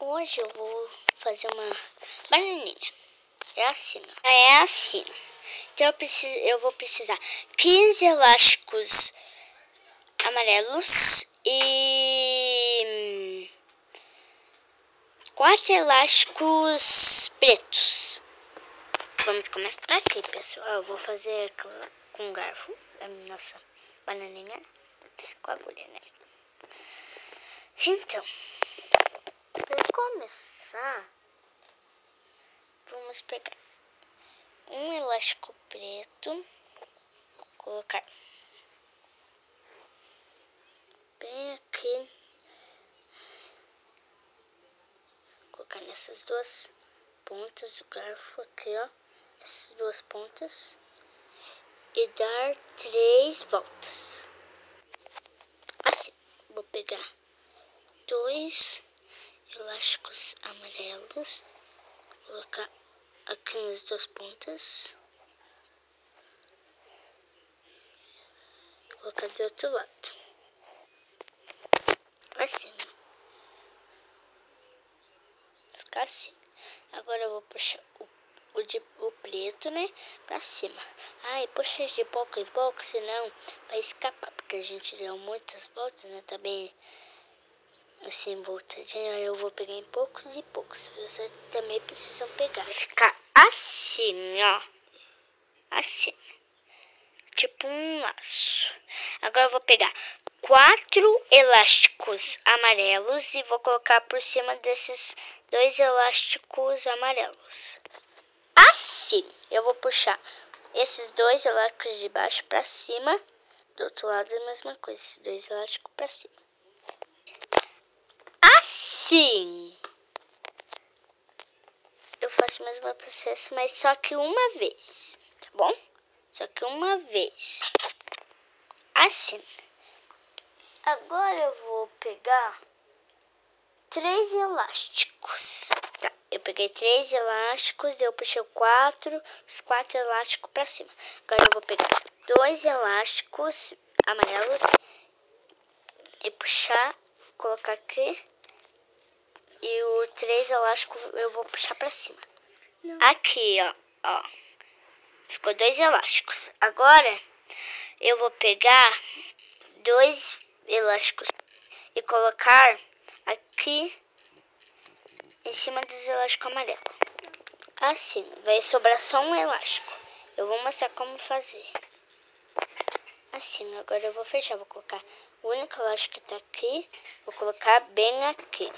Hoje eu vou fazer uma bananinha. É assim. Então eu vou precisar 15 elásticos amarelos e 4 elásticos pretos. Vamos começar por aqui, pessoal. Eu vou fazer com garfo a nossa bananinha com agulha, né? Então, para começar, vamos pegar um elástico preto, colocar bem aqui, colocar nessas duas pontas do garfo aqui, ó, essas duas pontas, e dar 3 voltas. Assim, vou pegar 2 elásticos amarelos, colocar aqui nas duas pontas, colocar do outro lado, assim, ficar assim. Agora eu vou puxar o preto, né, pra cima. Ai, puxa de pouco em pouco, senão vai escapar, porque a gente deu muitas voltas, né, também assim, voltadinha. Eu vou pegar em poucos e poucos. Vocês também precisam pegar. Ficar assim, ó. Assim. Tipo um laço. Agora eu vou pegar 4 elásticos amarelos e vou colocar por cima desses 2 elásticos amarelos. Assim. Eu vou puxar esses 2 elásticos de baixo pra cima. Do outro lado é a mesma coisa. Esses 2 elásticos pra cima. Assim. Eu faço o mesmo processo, mas só que uma vez, tá bom? Só que uma vez. Assim. Agora eu vou pegar 3 elásticos. Tá, eu peguei 3 elásticos, eu puxei os 4 elásticos pra cima. Agora eu vou pegar 2 elásticos amarelos e puxar, colocar aqui. E o 3 elásticos eu vou puxar pra cima. Não. Aqui, ó. Ficou 2 elásticos. Agora eu vou pegar 2 elásticos e colocar aqui em cima dos elásticos amarelos. Assim, vai sobrar só um elástico. Eu vou mostrar como fazer. Assim, agora eu vou fechar. Vou colocar o único elástico que tá aqui. Vou colocar bem aqui.